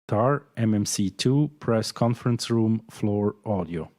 TAR MMC2 Press Conference Room Floor Audio.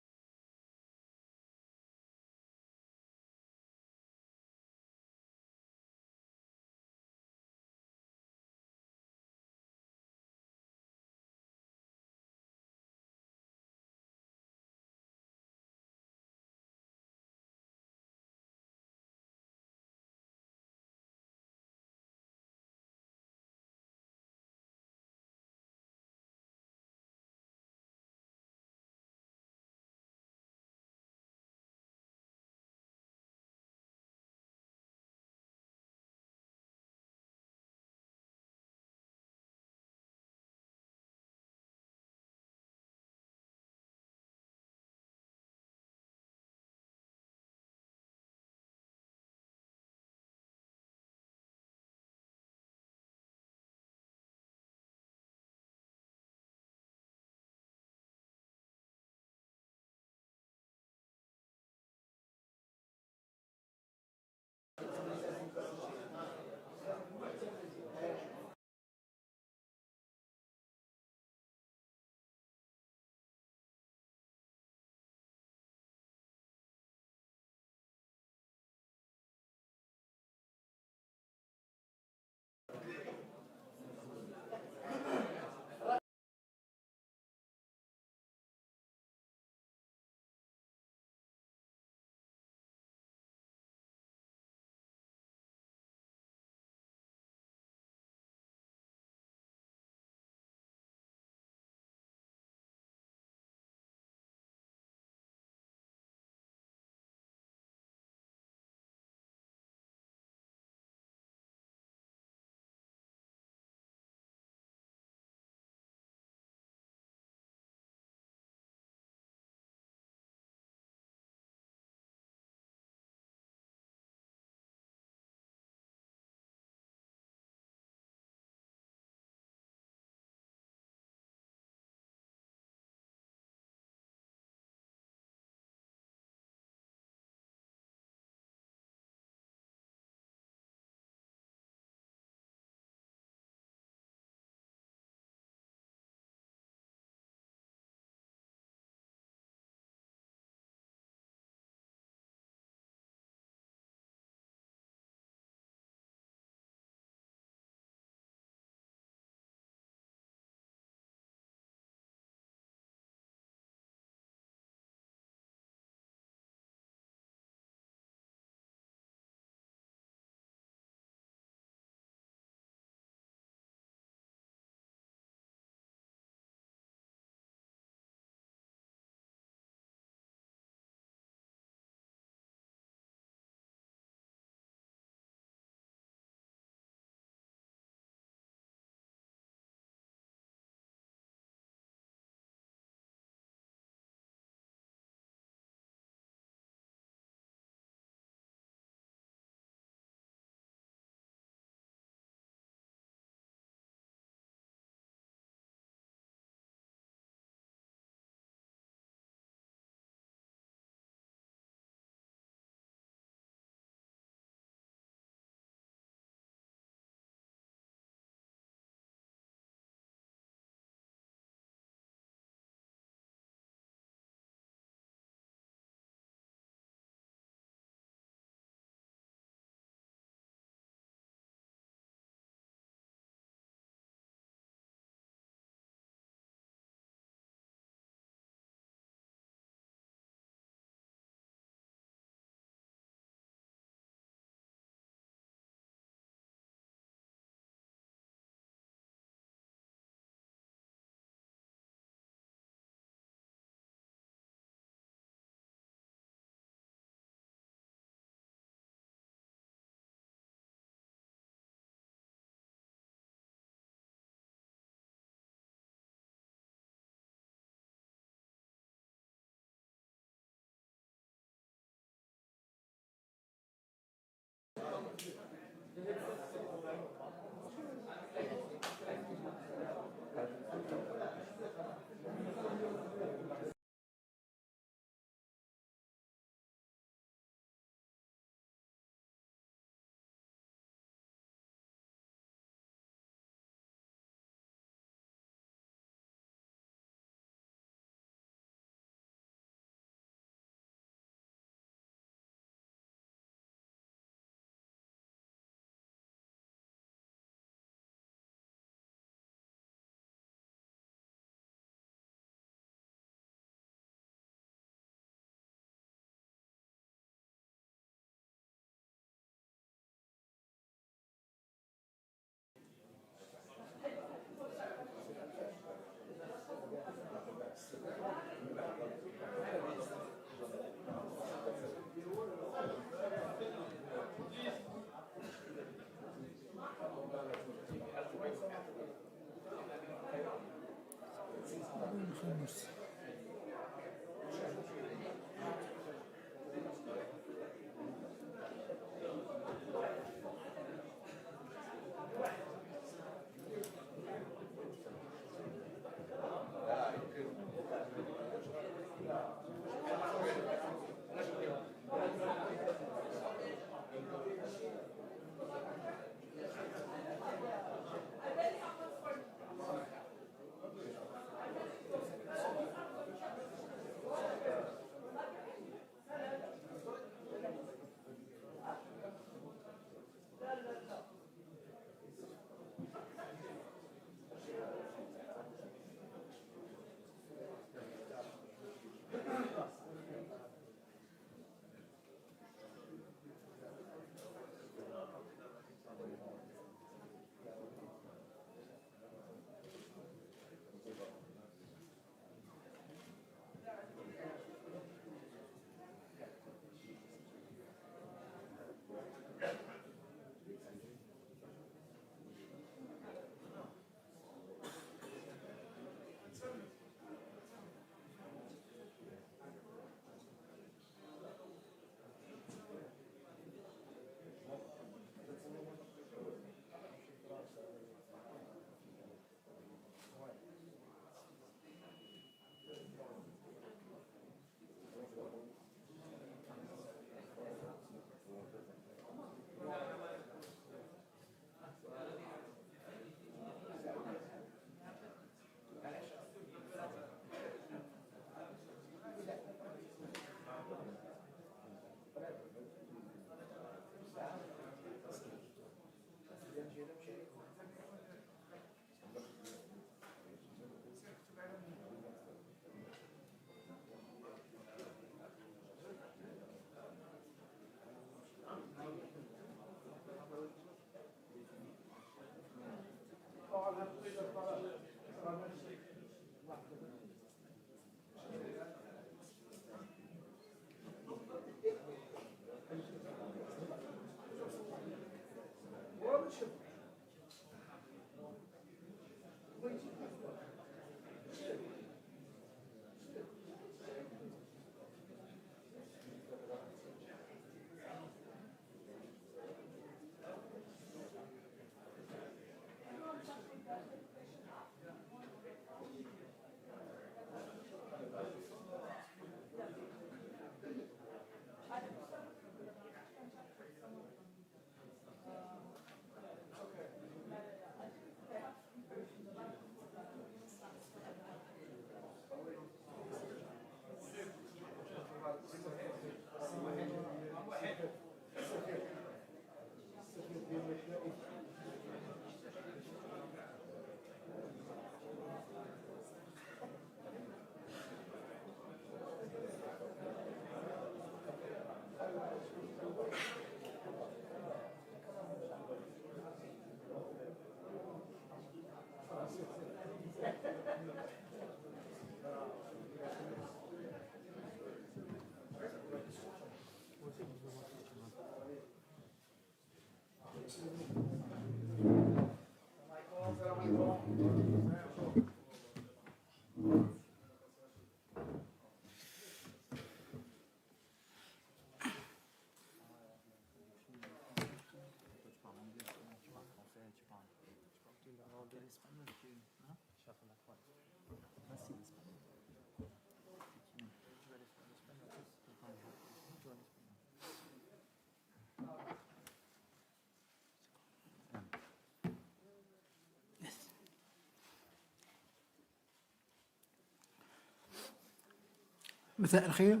مساء الخير.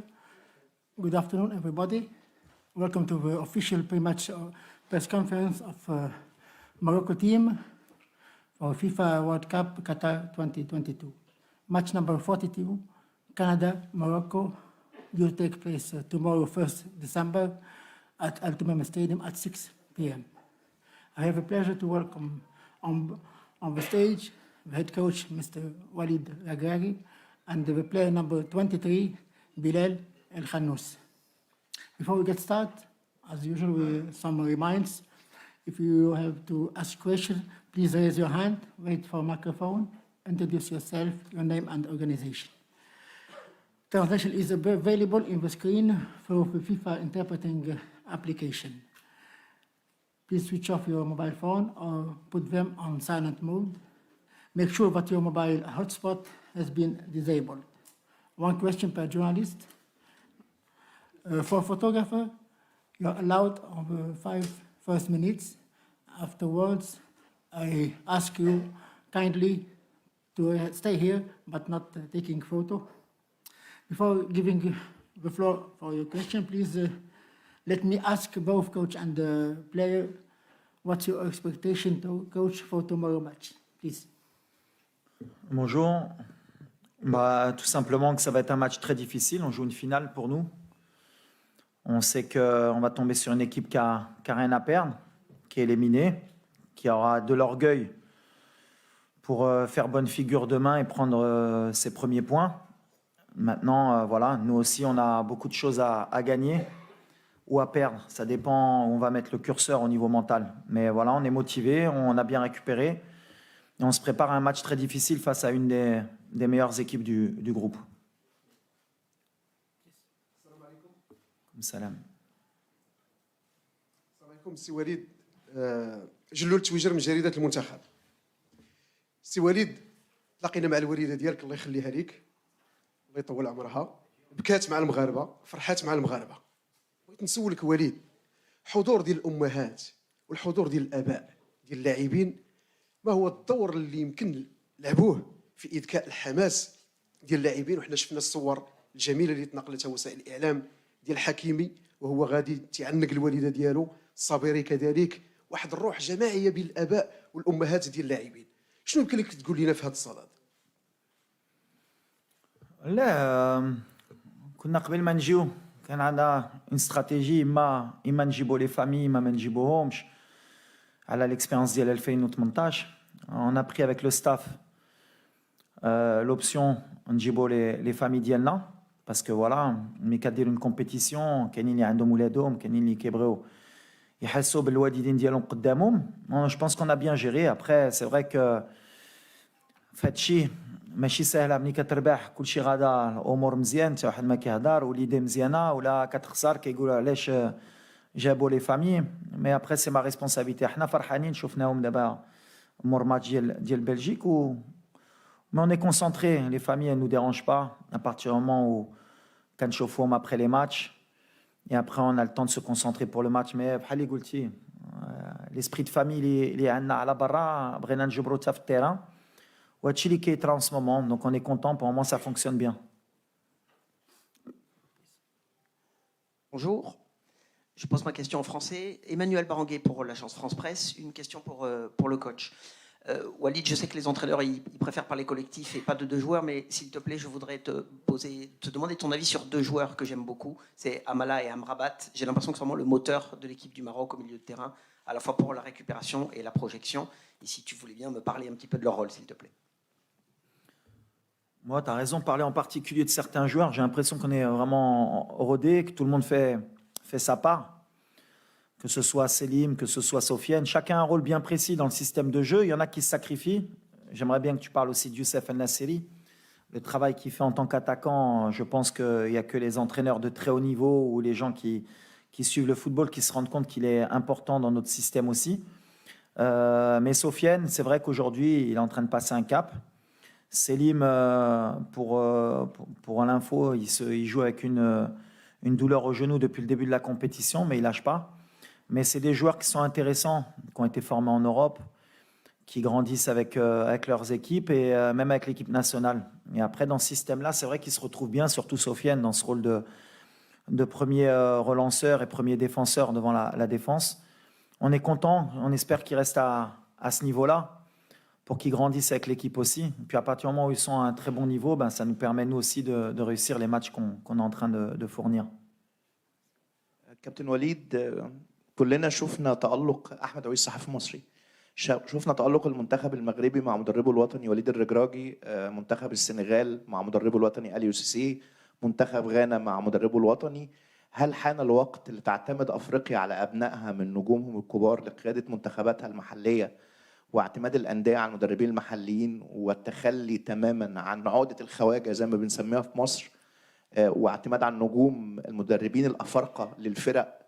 Good afternoon, everybody. Welcome to the official pre-match press conference of Morocco team for FIFA World Cup Qatar 2022. Match number 42, Canada-Morocco, will take place tomorrow, 1st December, at Al Tumama Stadium at 6 p.m. I have a pleasure to welcome on the stage the head coach, Mr. Walid Regragui, and the player number 23, Bilal El Khannous. Before we get started, as usual, some reminds. If you have to ask questions, please raise your hand, wait for a microphone, introduce yourself, your name and organization. Translation is available in the screen through the FIFA interpreting application. Please switch off your mobile phone or put them on silent mode. Make sure that your mobile hotspot has been disabled. One question per journalist. For photographer, you're allowed over 5 first minutes. Afterwards, I ask you kindly to stay here, but not taking photo. Before giving the floor for your question, please let me ask both coach and the player, what's your expectation to coach for tomorrow match, please? Bonjour. Tout simplement que ça va être un match très difficile. On joue une finale pour nous. On sait qu'on va tomber sur une équipe qui a rien à perdre, qui est éliminée, qui aura de l'orgueil pour faire bonne figure demain et prendre ses premiers points. Maintenant, voilà, nous aussi, on a beaucoup de choses à gagner ou à perdre. Ça dépend où on va mettre le curseur au niveau mental. Mais voilà, on est motivé, on a bien récupéré. Et on se prépare à un match très difficile face à une des meilleures équipes du groupe. السلام عليكم. سي وليد جلول تويجر من جريدة المنتخب. سي وليد، تلاقينا مع الوالدة ديالك الله يخليها ليك، الله يطول عمرها، بكات مع المغاربة، فرحات مع المغاربة. بغيت نسولك وليد، حضور ديال الأمهات والحضور ديال الآباء ديال اللاعبين، ما هو الدور اللي يمكن لعبوه في إذكاء الحماس ديال اللاعبين؟ وحنا شفنا الصور الجميلة اللي تنقلتها وسائل الإعلام ديال حكيمي وهو غادي تعنق الوالده ديالو، الصابري كذلك، واحد الروح جماعيه بين الاباء والامهات ديال اللاعبين. شنو يمكن لك تقول لنا في هذا الصدد؟ لا كنا قبل ما نجيو كان عندنا اون استراتيجي اما نجيبوا لي فامي اما ما نجيبوهمش على l'expérience ديال 2018. On a pris avec le staff l'option نجيبوا les familles ديالنا parce que voilà ملي كدير une compétition كاينين اللي عندهم ولادهم كاينين اللي كيبغيو يحسوا بالوالدين ديالهم قدامهم. Je pense qu'on a bien géré. Après c'est vrai que فهادشي ماشي سهله ملي كتربح كلشي غادا الامور مزيان حتى واحد ما كيهضر وليدي مزيانه ولا كتخسر كيقولوا علاش جابوا لي فامي. مي ابري سي ما ريسبونسابيلتي. حنا فرحانين شفناهم دابا مور ماتش ديال بلجيك و mais on est concentré. Les familles elles nous dérangent pas à partir du moment où كنشوفوهم après les matchs et après on a le temps de se concentrer pour le match. mais بحال اللي قلتي l'esprit de famille اللي عندنا على برا بغينا نجبرو حتى في التيران وهادشي اللي كيطرا en ce moment. donc on est content, pour le moment ça fonctionne bien. Bonjour, je pose ma question en français. Emmanuel Baranguet pour l'agence France Presse. Une question pour le coach. Walid, je sais que les entraîneurs ils préfèrent parler collectif et pas de deux joueurs, mais s'il te plaît, je voudrais te demander ton avis sur deux joueurs que j'aime beaucoup. C'est Amala et Amrabat. J'ai l'impression que c'est vraiment le moteur de l'équipe du Maroc au milieu de terrain, à la fois pour la récupération et la projection. Et si tu voulais bien me parler un petit peu de leur rôle, s'il te plaît. Moi, tu as raison, parler en particulier de certains joueurs. J'ai l'impression qu'on est vraiment rodé, que tout le monde fait sa part. Que ce soit Selim, que ce soit Sofiane. Chacun a un rôle bien précis dans le système de jeu. Il y en a qui se sacrifient. J'aimerais bien que tu parles aussi de Youssef El Nasseri. Le travail qu'il fait en tant qu'attaquant, je pense qu'il n'y a que les entraîneurs de très haut niveau ou les gens qui suivent le football qui se rendent compte qu'il est important dans notre système aussi. Mais Sofiane, c'est vrai qu'aujourd'hui, il est en train de passer un cap. Selim, pour l'info, il joue avec une douleur au genou depuis le début de la compétition, mais il ne lâche pas. Mais c'est des joueurs qui sont intéressants, qui ont été formés en Europe, qui grandissent avec leurs équipes et même avec l'équipe nationale. Et après, dans ce système-là, c'est vrai qu'ils se retrouvent bien, surtout Sofiane, dans ce rôle de premier relanceur et premier défenseur devant la défense. On est content, on espère qu'ils restent à ce niveau-là, pour qu'ils grandissent avec l'équipe aussi. Et puis à partir du moment où ils sont à un très bon niveau, ben, ça nous permet nous aussi de réussir les matchs qu'on est en train de fournir. كابتن وليد، كلنا شفنا تألق أحمد عويس صحفي مصري، شفنا تألق المنتخب المغربي مع مدربه الوطني وليد الرجراجي، منتخب السنغال مع مدربه الوطني أليو سيسي، منتخب غانا مع مدربه الوطني. هل حان الوقت لتعتمد أفريقيا على أبنائها من نجومهم الكبار لقيادة منتخباتها المحلية واعتماد الأندية على المدربين المحليين والتخلي تماما عن عقدة الخواجة زي ما بنسميها في مصر واعتماد على النجوم المدربين الأفارقة للفرق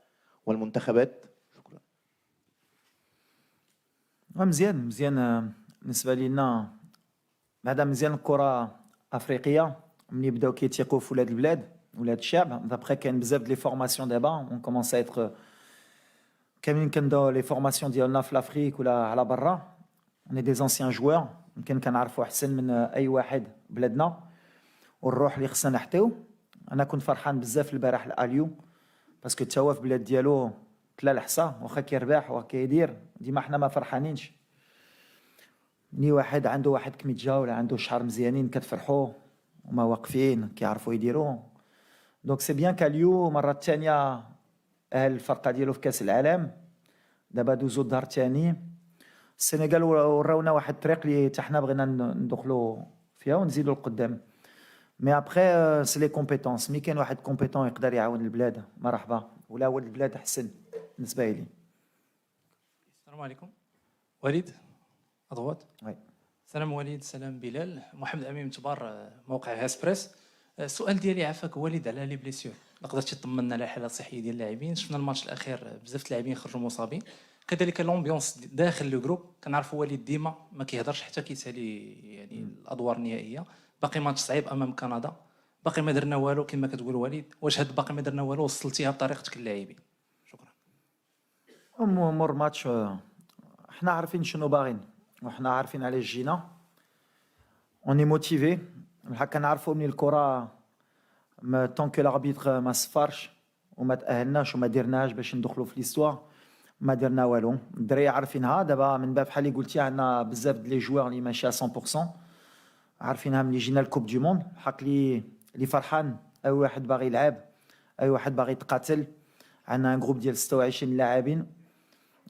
والمنتخبات؟ شكرا. مزيان بالنسبة لنا بعدا مزيان الكرة أفريقية ملي بداو كيتيقوا في ولاد البلاد ولاد الشعب. دابخي كاين بزاف د لي فورماسيون دابا on commence à être كاملين كنداو لي فورماسيون ديالنا في لافريك ولا على برا. on est des anciens joueurs يمكن كنعرفوا احسن من اي واحد بلادنا والروح اللي خصنا نحتيو. انا كنت فرحان بزاف البارح لاليو باسكو تا هو في بلاد ديالو تلا الحصى واخا كيربح وكيدير ديما حنا ما فرحانينش. ني واحد عنده واحد كميتجا ولا عنده شعر مزيانين كتفرحوا وما واقفين كيعرفوا يديروا. دونك سي بيان كاليو مرة ثانية الفرقة ديالو في كاس العالم دابا دوزو الدار ثاني. السنغال وراونا واحد الطريق اللي حتى حنا بغينا ندخلوا فيها ونزيدوا لقدام. مي ابخي سي لي كومبيتونس. ملي كاين واحد كومبيتون يقدر يعاون البلاد مرحبا ولا ولد البلاد احسن بالنسبه لي. السلام عليكم. وليد اضغط. وي. سلام وليد، سلام بلال. محمد امين تبار موقع هاسبريس. السؤال ديالي عافاك وليد على لي بليسيور. قدرتي تطمنا على الحاله الصحيه ديال اللاعبين؟ شفنا الماتش الاخير بزاف اللاعبين خرجوا مصابين، كذلك لومبيونس داخل لو جروب. كنعرفوا وليد ديما ما كيهضرش حتى كيسالي يعني الادوار النهائيه. باقي ماتش صعيب امام كندا، باقي ما درنا والو كما كتقول وليد. واش هاد باقي ما درنا والو وصلتيها بطريقتك للاعبين؟ شكرا. مور ماتش حنا عارفين شنو باغيين وحنا عارفين علاش جينا. اوني موتيفي بحال كنعرفوا من الكره طون كو لاربيتر ما صفرش وما تاهلناش وما درناش باش ندخلوا في ليستوار. ما درنا والو. الدراري عارفينها دابا من بعد بحال اللي قلتي عندنا بزاف ديال لي جوار اللي ماشي 100%. عارفينها ملي جينا الكوب دي موند حق اللي فرحان، اي واحد باغي يلعب، اي واحد باغي يتقاتل. عندنا ان جروب ديال 26 لاعبين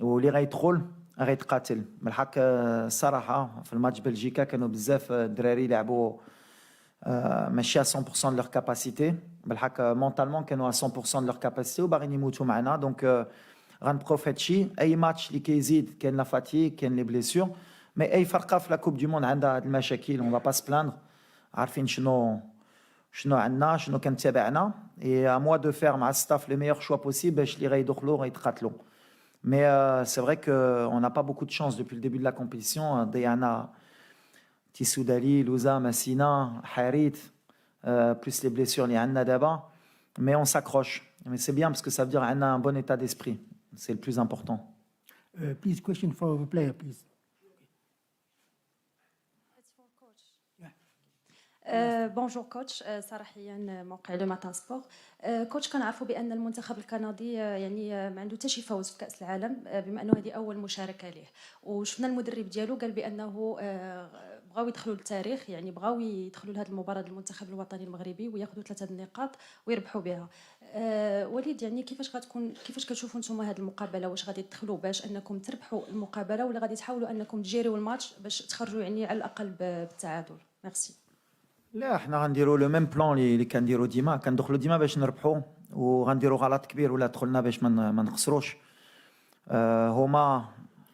واللي غيدخل غيتقاتل. من الحق الصراحه في الماتش بلجيكا كانوا بزاف الدراري لعبوا ماشي 100% de leur capacité. بالحق مونطالمون كانوا 100% de leur capacité وباغيين يموتوا معنا. دونك غنبقاو في هادشي. اي ماتش اللي كيزيد كاين لا فاتيك، كاين لي بليسيور، مي اي فرقه في لا كوب دي موند عندها هاد المشاكل. اون با سبلاندر، عارفين شنو عندنا، شنو كان تابعنا. اي ا موا دو فير مع الستاف لي ميور شوا بوسيبل باش اللي غيدخلوا غيتقاتلوا. مي سي فري كو اون n'a pas beaucoup de chance depuis le début de la compétition. ضيعنا تيسودالي، لوزا، ماسينا، حاريت، plus les blessures اللي عندنا دابا. Mais on s'accroche. Mais c'est bien parce que ça veut dire qu'on a un bon état d'esprit. C'est le plus important. Please, question for the player, please. بونجور كوتش، صراحيا موقع لو ماتان سبور. كوتش كنعرفوا بان المنتخب الكندي يعني ما عنده حتى شي فوز في كاس العالم، بما انه هذه اول مشاركه ليه، وشفنا المدرب ديالو قال بانه بغاو يدخلوا للتاريخ، يعني بغاو يدخلوا لهذه المباراه المنتخب الوطني المغربي وياخذوا 3 النقاط ويربحوا بها. وليد، يعني كيفاش كتشوفوا نتوما هذه المقابله؟ واش غادي تدخلوا باش انكم تربحوا المقابله، ولا غادي تحاولوا انكم تجيريو الماتش باش تخرجوا يعني على الاقل بالتعادل؟ ميرسي. لا، احنا غنديروا لو ميم بلان اللي كنديروا ديما. كندخلوا ديما باش نربحوا، وغنديروا غلط كبير ولا دخلنا باش ما نخسروش. هما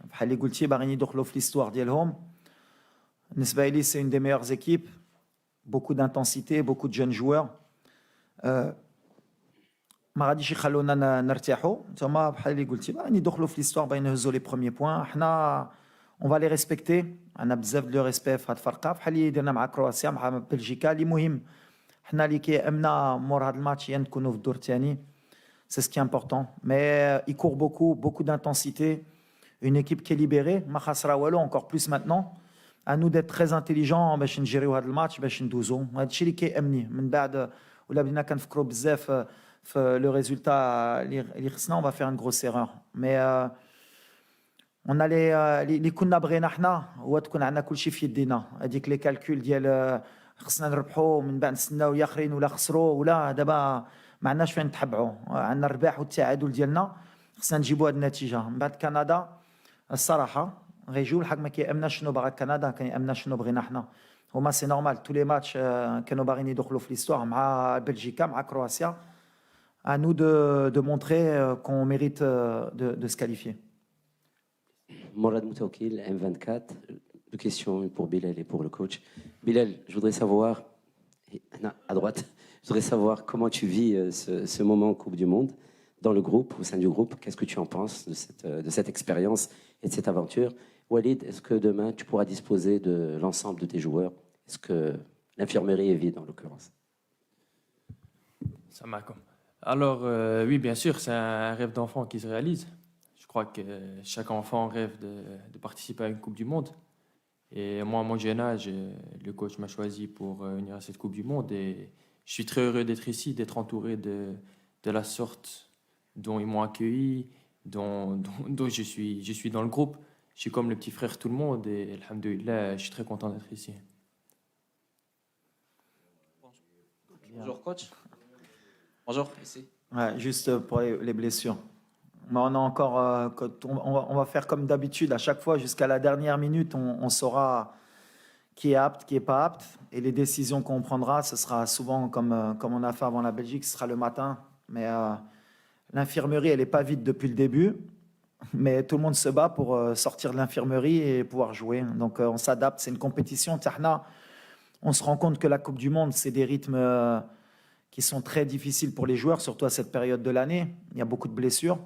بحال اللي قلتي باغيين يدخلوا في ليستوار ديالهم. بالنسبه لي سي اون دي ميور زيكيب، بوكو دانتونسيتي، بوكو دو جون جوار. ما غاديش يخلونا نرتاحوا. نتوما بحال اللي قلتي باغيين يدخلوا في ليستوار، باغيين يهزوا لي بروميي بوين. حنا اون فا لي ريسبكتي، عندنا بزاف دو ريسبي في هاد الفرقه، بحال اللي درنا مع كرواتيا مع بلجيكا. اللي مهم حنا اللي كيامنا مور هاد الماتش يا نكونوا في الدور الثاني. سي سكي امبورطون. مي اي كور بوكو دانتونسيتي، اون ايكيب كي ليبيري، ما خاسره والو. انكور بلوس ماتنون à nous d'être très intelligents باش نجيريو هاد الماتش، باش ندوزو. هادشي اللي كيامني. من بعد ولا بدينا كنفكروا بزاف في لو ريزولتا اللي خصنا، on va faire une grosse erreur. mais on a اللي كنا بغينا حنا هو تكون عندنا كلشي في يدينا. هذيك لي كالكول ديال خصنا نربحوا من بعد نستناو يا اخرين ولا خسروا، ولا دابا ما عندناش فين نتحبعوا. عندنا الرباح والتعادل ديالنا، خصنا نجيبوا هذه النتيجه. من بعد كندا الصراحه غيجيو الحق ما كيامناش شنو باغا كندا، كيامنا شنو بغينا حنا. هما سي نورمال تو لي ماتش كانوا باغيين يدخلوا في ليستوار مع بلجيكا مع كرواتيا. à nous de montrer qu'on mérite de se qualifier. Morad Moutaoukil, M24. Deux questions pour Bilal et pour le coach. Bilal, je voudrais savoir, à droite, je voudrais savoir comment tu vis ce moment en Coupe du Monde dans le groupe, au sein du groupe. Qu'est-ce que tu en penses de cette expérience et de cette aventure? Walid, est-ce que demain tu pourras disposer de l'ensemble de tes joueurs? Est-ce que l'infirmerie est vide en l'occurrence? Salam alaikum. Alors, oui, bien sûr, c'est un rêve d'enfant qui se réalise. Je crois que chaque enfant rêve de participer à une Coupe du Monde. Et moi, à mon jeune âge, le coach m'a choisi pour venir à cette Coupe du Monde. Et je suis très heureux d'être ici, d'être entouré de la sorte dont ils m'ont accueilli, dont je suis dans le groupe. Je suis comme le petit frère de tout le monde. Et alhamdoulilah, je suis très content d'être ici. Bonjour coach. Bonjour, ici. Ouais, juste pour les blessures. Mais on a encore, on va faire comme d'habitude à chaque fois jusqu'à la dernière minute. On saura qui est apte, qui est pas apte, et les décisions qu'on prendra, ce sera souvent comme on a fait avant la Belgique, ce sera le matin. Mais l'infirmerie, elle est pas vide depuis le début, mais tout le monde se bat pour sortir de l'infirmerie et pouvoir jouer. Donc on s'adapte. C'est une compétition. On se rend compte que la Coupe du Monde, c'est des rythmes qui sont très difficiles pour les joueurs, surtout à cette période de l'année. Il y a beaucoup de blessures.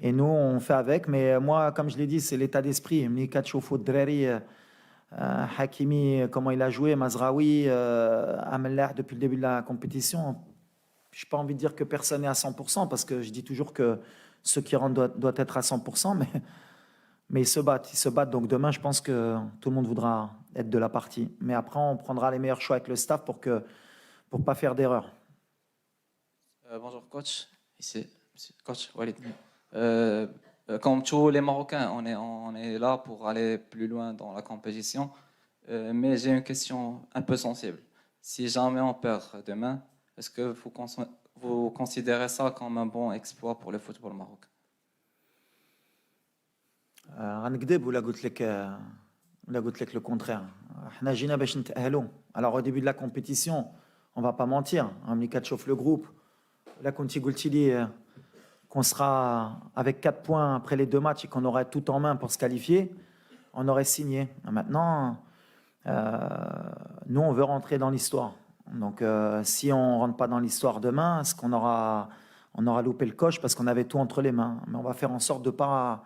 Et nous, on fait avec. Mais moi, comme je l'ai dit, c'est l'état d'esprit. Hakimi, comment il a joué, Mazraoui, Ameller depuis le début de la compétition. Je n'ai pas envie de dire que personne n'est à 100%, parce que je dis toujours que ceux qui rentrent doivent être à 100%, mais ils se battent. Donc demain, je pense que tout le monde voudra être de la partie. Mais après, on prendra les meilleurs choix avec le staff pour pas faire d'erreur. Bonjour coach, ici coach Walid. Comme tous les Marocains, on est là pour aller plus loin dans la compétition. Mais j'ai une question un peu sensible. Si jamais on perd demain, est-ce que vous considérez ça comme un bon exploit pour le football marocain? غنكذب ولا قلت لك le contraire. احنا جينا باش نتأهلوا. Alors au début de la compétition, on va pas mentir, ملي كتشوف le groupe, là كنتي قلتي لي qu'on sera avec 4 points après les 2 matchs et qu'on aurait tout en main pour se qualifier, on aurait signé. Maintenant, nous on veut rentrer dans l'histoire. Donc si on rentre pas dans l'histoire demain, est-ce qu'on aura loupé le coche parce qu'on avait tout entre les mains. Mais on va faire en sorte de pas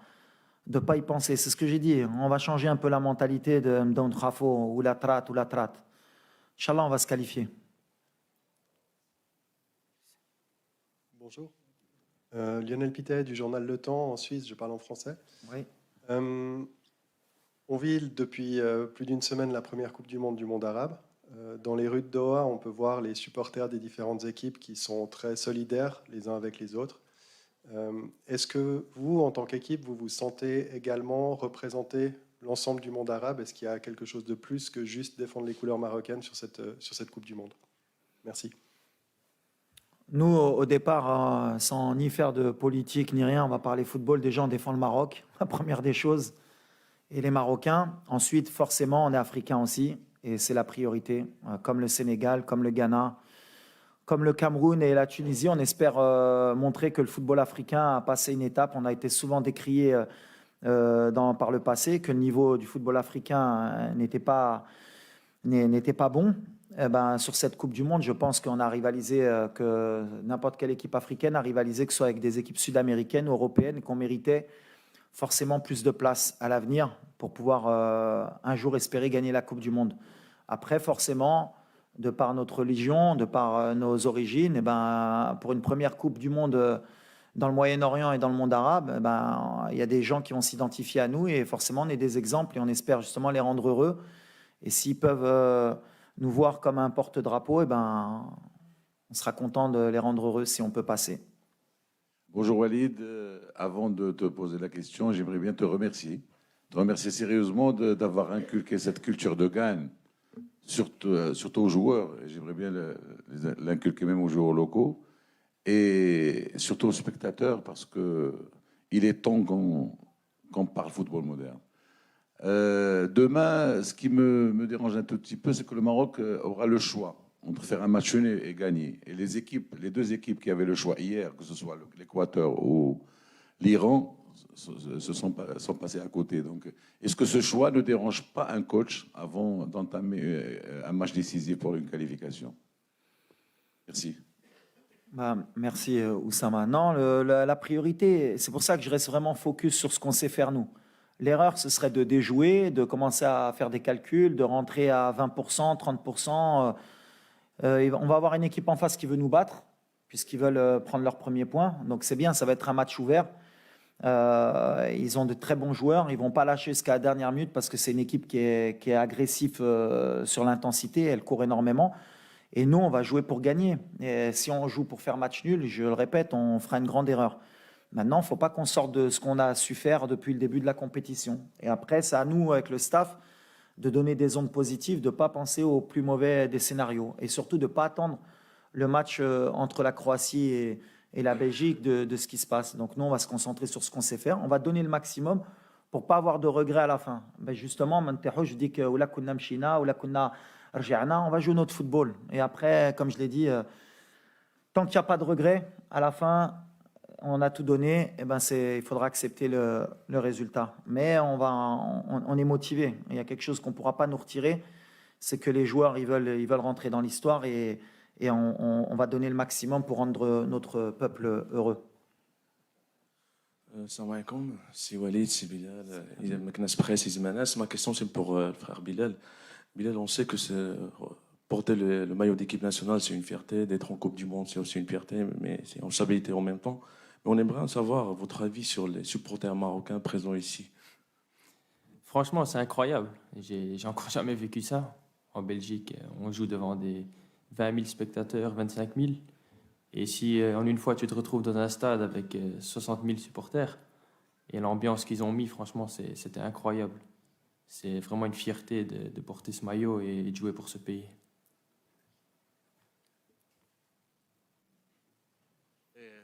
y penser. C'est ce que j'ai dit. On va changer un peu la mentalité de Mdoun Khafo ou la traite. Inch'Allah, on va se qualifier. Bonjour. Lionel Pittet du journal Le Temps en Suisse, je parle en français. Oui. On vit depuis plus d'une semaine la première Coupe du monde arabe. Dans les rues de Doha, on peut voir les supporters des différentes équipes qui sont très solidaires les uns avec les autres. Est-ce que vous, en tant qu'équipe, vous vous sentez également représenter l'ensemble du monde arabe? Est-ce qu'il y a quelque chose de plus que juste défendre les couleurs marocaines sur cette Coupe du Monde? Merci. Nous, au départ, sans ni faire de politique ni rien, on va parler football. Déjà, on défend le Maroc, la première des choses, et les Marocains. Ensuite, forcément, on est africain aussi, et c'est la priorité, comme le Sénégal, comme le Ghana, comme le Cameroun et la Tunisie. On espère montrer que le football africain a passé une étape. On a été souvent décrié par le passé, que le niveau du football africain n'était pas bon. Eh ben, sur cette Coupe du Monde, je pense qu'on a rivalisé, que n'importe quelle équipe africaine a rivalisé, que ce soit avec des équipes sud-américaines ou européennes, et qu'on méritait forcément plus de place à l'avenir pour pouvoir un jour espérer gagner la Coupe du Monde. Après, forcément, de par notre religion, de par nos origines, eh ben, pour une première Coupe du Monde dans le Moyen-Orient et dans le monde arabe, eh ben, il y a des gens qui vont s'identifier à nous et forcément on est des exemples et on espère justement les rendre heureux. Et s'ils peuvent nous voir comme un porte-drapeau, eh ben, on sera content de les rendre heureux si on peut passer. Bonjour Walid, avant de te poser la question, j'aimerais bien te remercier. Te remercier sérieusement d'avoir inculqué cette culture de gagne, surtout aux joueurs. J'aimerais bien l'inculquer même aux joueurs locaux et surtout aux spectateurs parce qu'il est temps qu'on parle football moderne. Demain, ce qui me dérange un tout petit peu, c'est que le Maroc aura le choix entre faire un match nul et gagner. Et les 2 équipes qui avaient le choix hier, que ce soit l'Équateur ou l'Iran, sont passées à côté. Donc, est-ce que ce choix ne dérange pas un coach avant d'entamer un match décisif pour une qualification? Merci. Merci Oussama. Non, la priorité, c'est pour ça que je reste vraiment focus sur ce qu'on sait faire nous. L'erreur, ce serait de déjouer, de commencer à faire des calculs, de rentrer à 20%, 30%. On va avoir une équipe en face qui veut nous battre, puisqu'ils veulent prendre leur premier point. Donc c'est bien, ça va être un match ouvert. Ils ont de très bons joueurs. Ils ne vont pas lâcher jusqu'à la dernière minute parce que c'est une équipe qui est agressive sur l'intensité. Elle court énormément. Et nous, on va jouer pour gagner. Et si on joue pour faire match nul, je le répète, on fera une grande erreur. Maintenant, il ne faut pas qu'on sorte de ce qu'on a su faire depuis le début de la compétition. Et après, c'est à nous, avec le staff, de donner des ondes positives, de ne pas penser au plus mauvais des scénarios. Et surtout, de ne pas attendre le match entre la Croatie et la Belgique de ce qui se passe. Donc nous, on va se concentrer sur ce qu'on sait faire. On va donner le maximum pour ne pas avoir de regrets à la fin. Ben justement, je dis que on va jouer notre football. Et après, comme je l'ai dit, tant qu'il n'y a pas de regrets, à la fin, on a tout donné, et ben il faudra accepter le résultat. Mais on est motivé. Il y a quelque chose qu'on ne pourra pas nous retirer, c'est que les joueurs ils veulent rentrer dans l'histoire et on va donner le maximum pour rendre notre peuple heureux. Salam alaikum, c'est Walid, c'est Bilal. Ma question c'est pour le frère Bilal. Bilal, on sait que porter le maillot d'équipe nationale, c'est une fierté. D'être en Coupe du Monde, c'est aussi une fierté, mais c'est une responsabilité en même temps. Mais on aimerait savoir votre avis sur les supporters marocains présents ici. Franchement, c'est incroyable. J'ai encore jamais vécu ça. En Belgique, on joue devant des 20 000 spectateurs, 25 000. Et si en une fois tu te retrouves dans un stade avec 60 000 supporters, Et l'ambiance qu'ils ont mis, franchement, c'était incroyable. C'est vraiment une fierté de porter ce maillot et de jouer pour ce pays.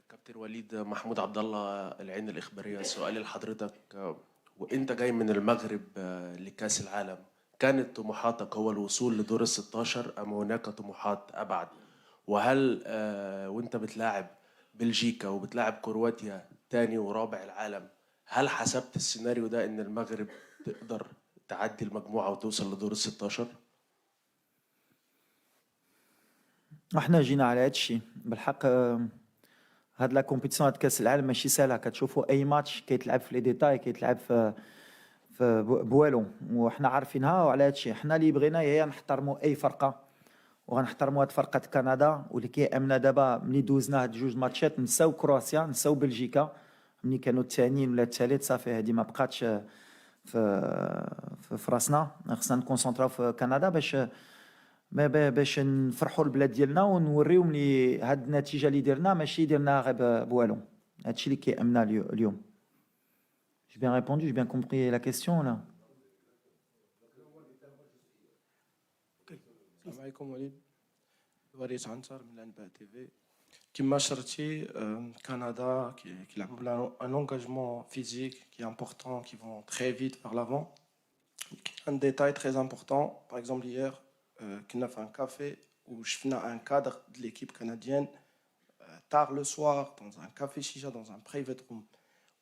كابتن وليد، محمود عبد الله العين الإخبارية. سؤالي لحضرتك، وانت جاي من المغرب لكأس العالم، كانت طموحاتك هو الوصول لدور ال 16 ام هناك طموحات ابعد؟ وهل وانت بتلاعب بلجيكا وبتلاعب كرواتيا تاني ورابع العالم، هل حسبت السيناريو ده ان المغرب تقدر تعدي المجموعة وتوصل لدور ال 16؟ احنا جينا على هذا الشيء بالحق. هاد لا كومبيتيسيون هاد كاس العالم ماشي سهله. كتشوفوا اي ماتش كيتلعب في لي ديتاي، كيتلعب في بوالو، وحنا عارفينها. وعلى هذا الشيء حنا اللي بغينا هي نحترموا اي فرقه، وغنحترموا هاد فرقه كندا واللي كيامنا دابا. ملي دوزنا هاد جوج ماتشات نساو كرواتيا نساو بلجيكا، ملي كانوا الثانيين ولا الثالث صافي هادي ما بقاتش في راسنا. خصنا نكونسونطراو في كندا باش نفرحوا البلاد ديالنا ونوريو ملي هاد النتيجه اللي درنا ماشي درناها غير بوالو. هادشي اللي كيامنا اليوم. J'ai bien répondu, j'ai bien compris la question là. السلام عليكم وليد. وريس عنتر من الانباء تي في. كما شرتي كندا كيلعبوا بلا ان انغاجمون فيزيك qui est important, qui vont très vite vers l'avant. Un détail très important, par exemple hier كنا في un café où شفنا un cadre de l'équipe canadienne tard le soir dans un café chicha dans un private room.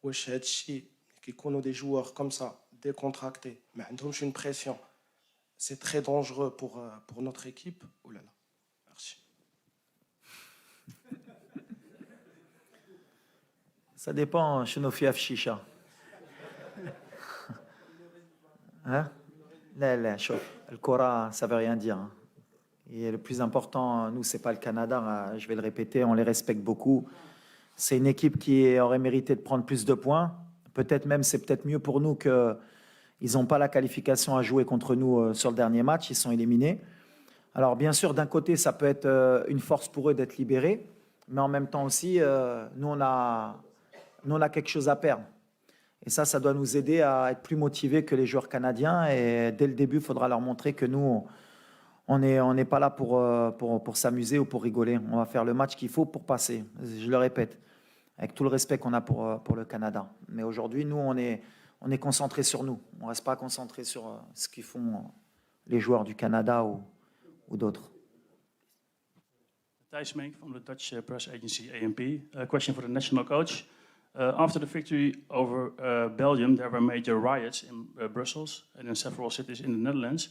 واش هادشي كيكونوا des joueurs comme ça décontractés ما عندهمش une pression, c'est très dangereux pour notre équipe ou là là? Merci. Ça dépend شنو فيها في الشيشه. ها لا شوف الكره ça veut rien dire. Et le plus important, nous, c'est pas le Canada, je vais le répéter, on les respecte beaucoup. C'est une équipe qui aurait mérité de prendre plus de points. Peut-être même, c'est peut-être mieux pour nous qu'ils n'ont pas la qualification à jouer contre nous sur le dernier match, ils sont éliminés. Alors bien sûr, d'un côté, ça peut être une force pour eux d'être libérés, mais en même temps aussi, nous, on a quelque chose à perdre. Et ça doit nous aider à être plus motivés que les joueurs canadiens. Et dès le début, il faudra leur montrer que nous, on n'est pas là pour s'amuser ou pour rigoler. On va faire le match qu'il faut pour passer. Je le répète, avec tout le respect qu'on a pour le Canada. Mais aujourd'hui, nous, on est concentré sur nous. On ne reste pas concentré sur ce qu'ils font les joueurs du Canada ou d'autres. Thijs Menk from the Dutch press agency ANP. A question for the national coach. After the victory over Belgium, there were major riots in Brussels and in several cities in the Netherlands.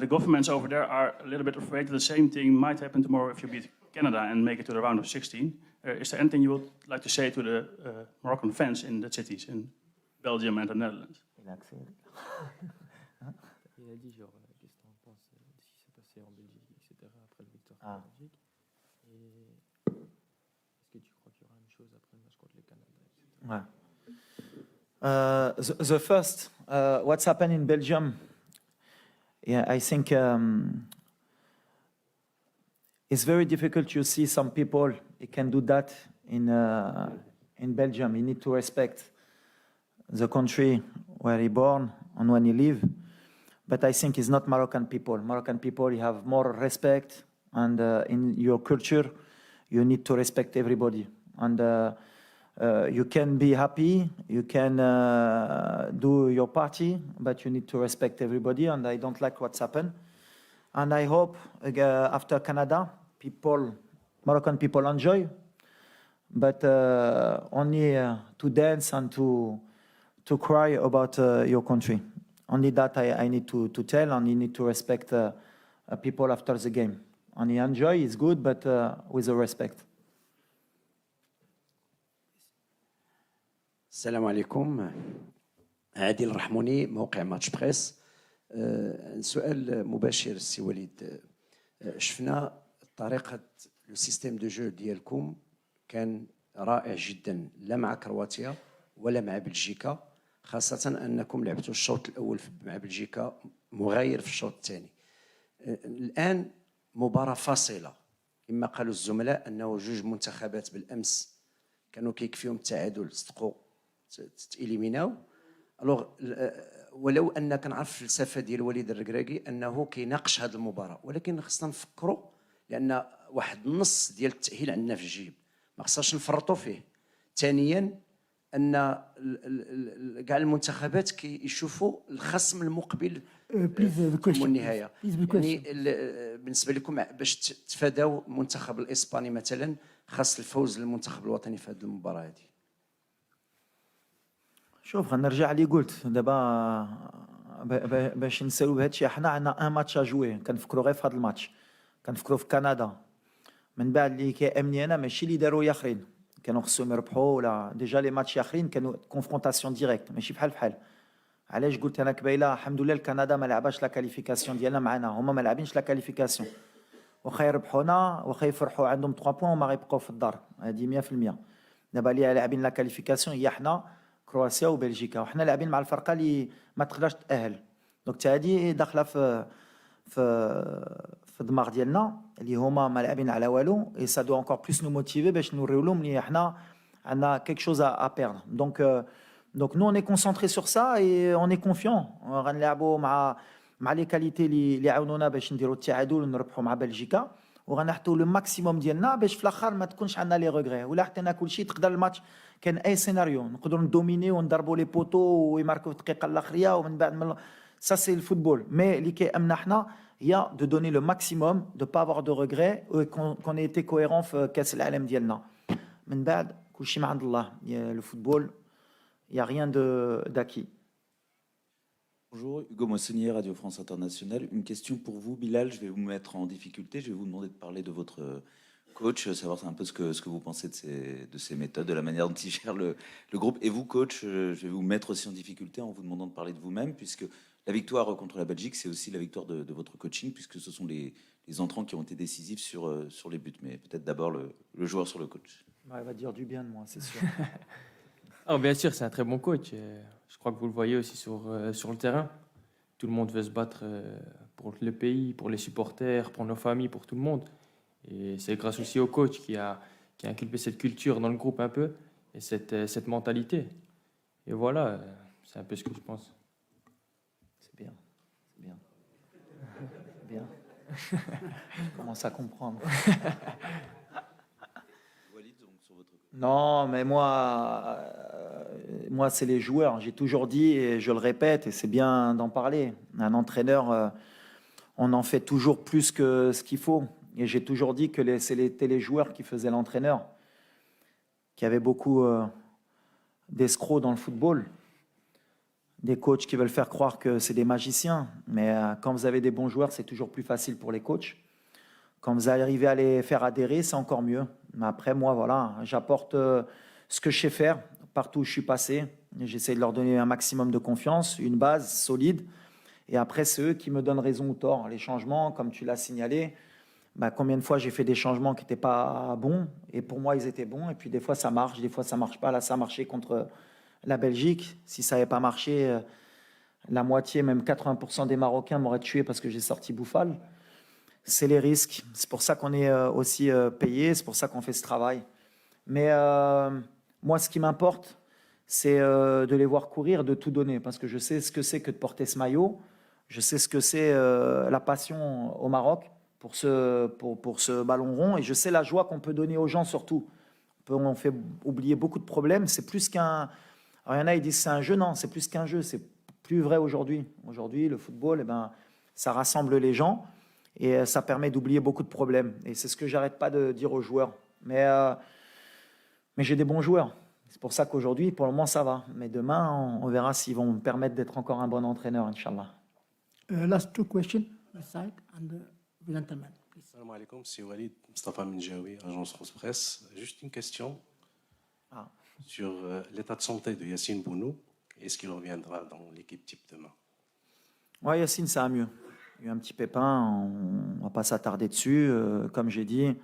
The governments over there are a little bit afraid that the same thing might happen tomorrow if you beat Canada and make it to the round of 16. Is there anything you would like to say to the Moroccan fans in the cities in Belgium and the Netherlands? Il a dit genre, qu'est-ce que tu en penses de ce qui s'est passé en Belgique, etc. après la victoire contre la Belgique. Et est-ce que tu crois qu'il y aura une chose après le match contre le Canada, etc. The first, what's happened in Belgium? Yeah, I think it's very difficult to see some people who can do that in Belgium. You need to respect the country where he born and when he live. But I think it's not Moroccan people. Moroccan people, you have more respect, and in your culture, you need to respect everybody. And you can be happy, you can do your party, but you need to respect everybody, and I don't like what's happened. And I hope after Canada, Moroccan people enjoy, but only to dance and to cry about your country. Only that I need to tell, and you need to respect people after the game. And you enjoy, it's good, but with a respect. السلام عليكم. عادل الرحموني، موقع ماتش بريس. سؤال مباشر السي وليد. شفنا طريقة لو سيستيم دو جو ديالكم كان رائع جدا، لا مع كرواتيا ولا مع بلجيكا، خاصة أنكم لعبتوا الشوط الأول مع بلجيكا مغاير في الشوط الثاني. الآن مباراة فاصلة، كما قالوا الزملاء أنه جوج منتخبات بالأمس كانوا كيكفيهم التعادل، صدقوا تإليميناو. الوغ ولو ان كنعرف الفلسفه ديال وليد الركراكي انه كيناقش هذه المباراه، ولكن خصنا نفكروا لان واحد النص ديال التاهيل عندنا في الجيب ما خصناش نفرطوا فيه. ثانيا ان كاع المنتخبات كيشوفوا الخصم المقبل في النهايه. يعني بالنسبه لكم باش تفاداو المنتخب الاسباني مثلا خاص الفوز للمنتخب الوطني في هذه المباراه هذه. شوف غنرجع اللي قلت دابا باش نسالو بهذا الشيء. حنا عندنا ان ماتش جوي، كنفكروا غير في هذا الماتش، كنفكروا في كندا. من بعد اللي كيامني انا ماشي اللي داروا ياخرين كانوا خصهم يربحوا، ولا ديجا لي ماتش ياخرين كانوا كونفرونطاسيون ديريكت ماشي بحال بحال. علاش قلت انا قبيله الحمد لله الكندا ما لعباش لا كاليفيكاسيون ديالنا معنا، هما ما لاعبينش لا كاليفيكاسيون. واخا يربحونا واخا يفرحوا عندهم 3 بوين وما غيبقاو في الدار، هذه 100%. دابا اللي لاعبين لا كاليفيكاسيون هي حنا كرواتيا وبلجيكا، وحنا لاعبين مع الفرقه اللي ما تقدرش تاهل. دونك حتى هذه داخله في الدماغ ديالنا اللي هما ما لاعبين على والو، اي سا دو انكور بلوس نو موتيفي باش نوريو لهم اللي حنا عندنا كيك شوز ا بيردر. دونك نو اوني كونسونطري سور سا اي اوني كونفيون. غنلعبوا مع لي كاليتي اللي عاونونا باش نديروا التعادل ونربحوا مع بلجيكا، وغنحطوا لو ماكسيموم ديالنا باش في الاخر ما تكونش عندنا لي ريغري. ولا حطينا كل شيء تقدر الماتش كان اي سيناريو نقدروا ندوميني وندربوا لي بوتو ويماركوا في الدقيقه الاخريه ومن بعد سا سي الفوتبول. مي اللي كيامنا حنا هي دو دوني لو ماكسيموم دو با افوار دو ريغري كون ايتي كويرون في كاس العالم ديالنا. من بعد كل شيء ما عند الله. لو فوتبول il n'y a rien d'acquis. Bonjour, Hugo Moissonnier, Radio France Internationale. Une question pour vous, Bilal. Je vais vous mettre en difficulté. Je vais vous demander de parler de votre coach, savoir un peu ce que vous pensez de ces méthodes, de la manière dont il gère le groupe. Et vous, coach, je vais vous mettre aussi en difficulté en vous demandant de parler de vous-même, puisque la victoire contre la Belgique, c'est aussi la victoire de votre coaching, puisque ce sont les entrants qui ont été décisifs sur les buts. Mais peut-être d'abord le joueur sur le coach. Il va dire du bien de moi, c'est sûr. Oh, bien sûr, c'est un très bon coach. Je crois que vous le voyez aussi sur le terrain. Tout le monde veut se battre pour le pays, pour les supporters, pour nos familles, pour tout le monde. Et c'est grâce aussi au coach qui a inculpé cette culture dans le groupe un peu, et cette mentalité. Et voilà, c'est un peu ce que je pense. C'est bien, c'est bien. C'est bien. Je commence à comprendre. Non, mais moi c'est les joueurs. J'ai toujours dit, et je le répète, et c'est bien d'en parler. Un entraîneur, on en fait toujours plus que ce qu'il faut. Et j'ai toujours dit que c'était les joueurs qui faisaient l'entraîneur. Qu'il y avait beaucoup d'escrocs dans le football. Des coachs qui veulent faire croire que c'est des magiciens. Mais quand vous avez des bons joueurs, c'est toujours plus facile pour les coachs. Quand vous arrivez à les faire adhérer, c'est encore mieux. Mais après, moi, voilà, j'apporte ce que je sais faire partout où je suis passé. J'essaie de leur donner un maximum de confiance, une base solide. Et après, c'est eux qui me donnent raison ou tort. Les changements, comme tu l'as signalé, combien de fois j'ai fait des changements qui n'étaient pas bons. Et pour moi, ils étaient bons. Et puis des fois, ça marche, des fois, ça ne marche pas. Là, ça a marché contre la Belgique. Si ça n'avait pas marché, la moitié, même 80% des Marocains m'auraient tué parce que j'ai sorti Bouffal. C'est les risques. C'est pour ça qu'on est aussi payé, c'est pour ça qu'on fait ce travail. Mais moi, ce qui m'importe, c'est de les voir courir, de tout donner, parce que je sais ce que c'est que de porter ce maillot, je sais ce que c'est la passion au Maroc pour ce ballon rond, et je sais la joie qu'on peut donner aux gens surtout. On fait oublier beaucoup de problèmes, c'est plus qu'un... Alors, il y en a, ils disent c'est un jeu, non, c'est plus qu'un jeu, c'est plus vrai aujourd'hui. Aujourd'hui, le football, ça rassemble les gens. Et ça permet d'oublier beaucoup de problèmes. Et c'est ce que j'arrête pas de dire aux joueurs. Mais j'ai des bons joueurs. C'est pour ça qu'aujourd'hui, pour le moment, ça va. Mais demain, on verra s'ils vont me permettre d'être encore un bon entraîneur, Inch'Allah. Last two questions, this side, and the gentleman, please. Salam alaikum, c'est Walid Mustafa Menjaoui, agence France Presse. Juste une question sur l'état de santé de Yacine Bounou. Est-ce qu'il reviendra dans l'équipe type demain? Oui, Yacine, ça va mieux. Il y a eu un petit pépin, on ne va pas s'attarder dessus. Comme j'ai dit,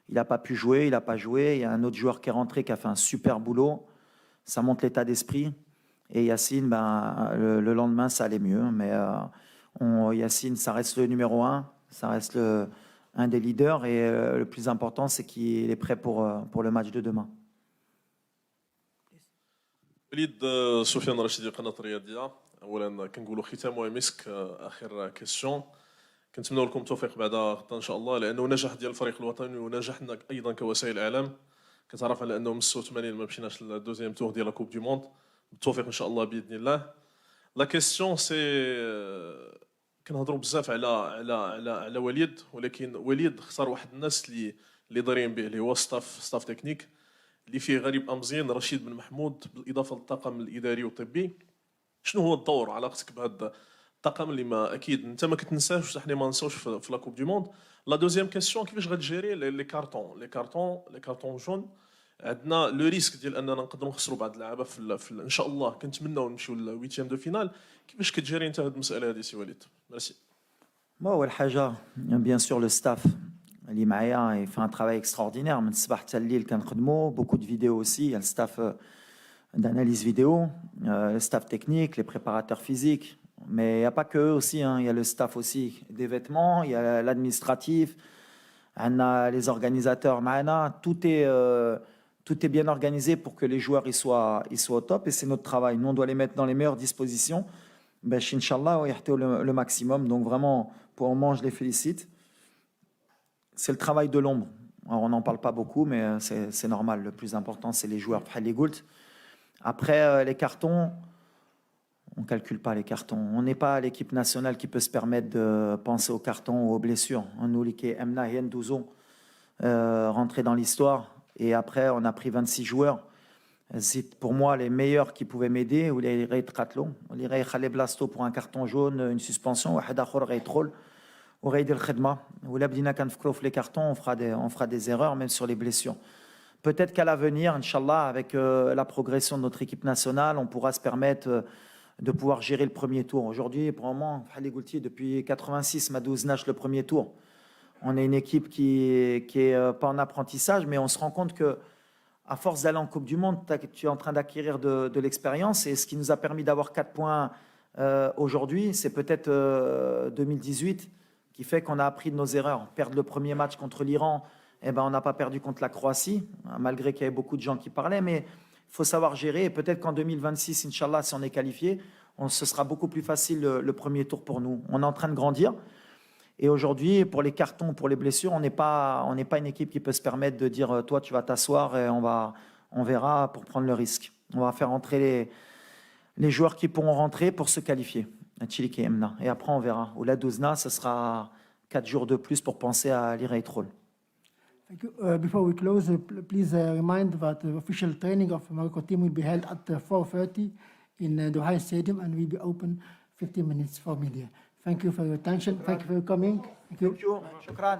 il n'a pas pu jouer, il n'a pas joué. Il y a un autre joueur qui est rentré, qui a fait un super boulot. Ça montre l'état d'esprit. Et Yacine, le lendemain, ça allait mieux. Mais Yacine, ça reste le numéro 1, ça reste un des leaders. Et le plus important, c'est qu'il est prêt pour le match de demain. وليد سفيان رشيدي قناة الرياضية. أولا كنقولوا ختام ومسك آخر كيسيون. كنتمنوا لكم التوفيق بعد غدا إن شاء الله لأنه نجاح ديال الفريق الوطني ونجاحنا أيضا كوسائل إعلام. كتعرف على أنه من 86 ما مشيناش للدوزيام تور ديال لا كوب دو موند. بالتوفيق إن شاء الله بإذن الله. لا كيسيون سي كنهضروا بزاف على وليد ولكن وليد اختار واحد الناس اللي دايرين به اللي هو ستاف تكنيك اللي فيه غريب أمزين رشيد بن محمود بالإضافة للطاقم الإداري والطبي. شنو هو الدور علاقتك بهذا الطاقم اللي ما اكيد انت ما كتنساش وحنا ما نساوش في لا كوب دو موند. لا دوزيام كيسيون كيفاش غتجيري لي كارطون جون. عندنا لو ريسك ديال اننا نقدروا نخسروا بعض اللعابه ان شاء الله كنتمناو نمشيو للويتيام دو فينال. كيفاش كتجيري انت هذه المساله هذه سي وليد؟ ميرسي. اول حاجه بيان سور لو ستاف اللي معايا fait un travail extraordinaire من الصباح حتى الليل كنخدموا beaucoup de vidéos aussi. Il y a le staff d'analyse vidéo, le staff technique, les préparateurs physiques. Mais il n'y a pas que eux aussi, hein. Il y a le staff aussi des vêtements, il y a l'administratif, on a les organisateurs. Tout est bien organisé pour que les joueurs ils soient au top et c'est notre travail. Nous, on doit les mettre dans les meilleures dispositions. Ben, Inch'Allah, le maximum. Donc vraiment, pour le moment, je les félicite. C'est le travail de l'ombre. Alors, on n'en parle pas beaucoup, mais c'est normal. Le plus important, c'est les joueurs. Après, les cartons, on ne calcule pas les cartons. On n'est pas l'équipe nationale qui peut se permettre de penser aux cartons ou aux blessures. Nous, l'équipe Emna et Ndouzo, rentrer dans l'histoire. Et après, on a pris 26 joueurs. C'est pour moi les meilleurs qui pouvaient m'aider. Ou les Rey Tratlo, les Rey Khaled Blasto pour un carton jaune, une suspension, ou Rey Troll, ou Rey Del Khedma. Ou l'Abdina Kanfkrof, les cartons, on fera des erreurs, même sur les blessures. Peut-être qu'à l'avenir, Inch'Allah, avec la progression de notre équipe nationale, on pourra se permettre de pouvoir gérer le premier tour. Aujourd'hui, pour le moment, depuis 86, Madouz Nash le premier tour. On est une équipe qui est pas en apprentissage, mais on se rend compte que à force d'aller en Coupe du Monde, tu es en train d'acquérir de l'expérience. Et ce qui nous a permis d'avoir 4 points aujourd'hui, c'est peut-être 2018 qui fait qu'on a appris de nos erreurs. Perdre le premier match contre l'Iran, eh ben, on n'a pas perdu contre la Croatie, malgré qu'il y avait beaucoup de gens qui parlaient. Mais il faut savoir gérer. Et peut-être qu'en 2026, Inch'Allah, si on est qualifié, ce sera beaucoup plus facile le premier tour pour nous. On est en train de grandir. Et aujourd'hui, pour les cartons, pour les blessures, on n'est pas une équipe qui peut se permettre de dire toi, tu vas t'asseoir et on verra pour prendre le risque. On va faire entrer les joueurs qui pourront rentrer pour se qualifier. Et après, on verra. Ou la Douzna, ce sera 4 jours de plus pour penser à l'Irey Troll. Thank you. Before we close, please remind that the official training of Morocco team will be held at 4:30 in Duhai Stadium and will be open 15 minutes for media. Thank you for your attention. Thank you for coming. Thank you. Shukran.